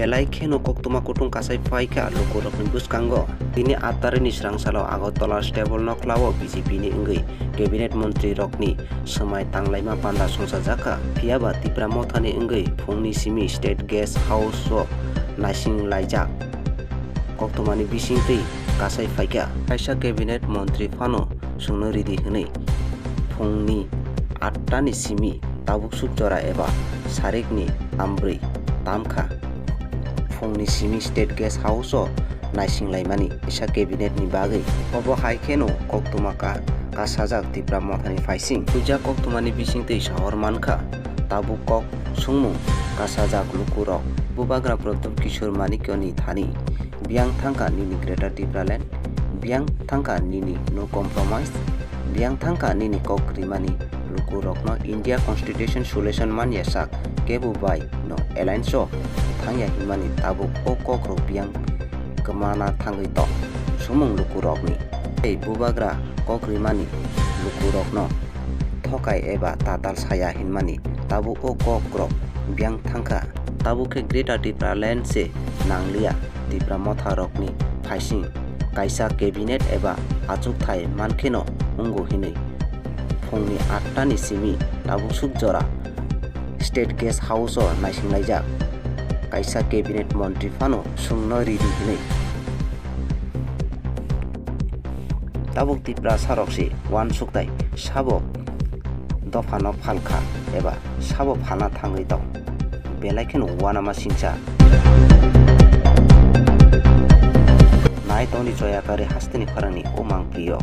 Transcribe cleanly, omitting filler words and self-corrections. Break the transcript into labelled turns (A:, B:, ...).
A: belai kheno koktuma kutung kasai paika lukurokni buskango tini atari ni srangsalo Agartala stable no klawo BJP ni ingui cabinet mantri rokni semai tanglaima panda songsajaka phiaba Tripura mothani ingui phungni simi state guest house o naising laijak koktumani bisingtwi kasai paika kaisa cabinet mantri phano sungno ridi hwnui phungni 8 ni simi tabuk sukjora eba sarikni ambrui tamkha phungni simi state guest house o naisinglai isa cabinet ni bagui obo haikeno koktumaka kasajak Tripura mothani faising puja koktumani bisingtwi sahor mankha tabuk kok sungmung kasajak lukurok bubagra Pratap Kishore Manikyo ni thani biang thangka nini Greater Tripura Land biang thangka nini no compromise biang thangka nini kok rimani lukurokno India Constitution Solution manya sak kebu bai no alliance o thangya himani tabuk o kokrok biang kemana thangui to sumung lukurokni ei bubagra kokrimani lukurokno thokai eba tatal saya hinmani tabuk o kokrok biang thangka tabuke Greater Tripura Land se nanglia Tripura motharokni faising kaisa cabinet eba achuk thai mankeno ungu hinui phungni 8 ni simi tabuk sukjora state guest house o naisinglajak kaisa cabinet mantri phano sungno ridi hinui tabuk Tripura saroksi wan suktai sabo dofano phalkha eba sabo phana thangui dok belai kheno wanama singcha nai toni joyakari hasteni kharani o mangpriyo।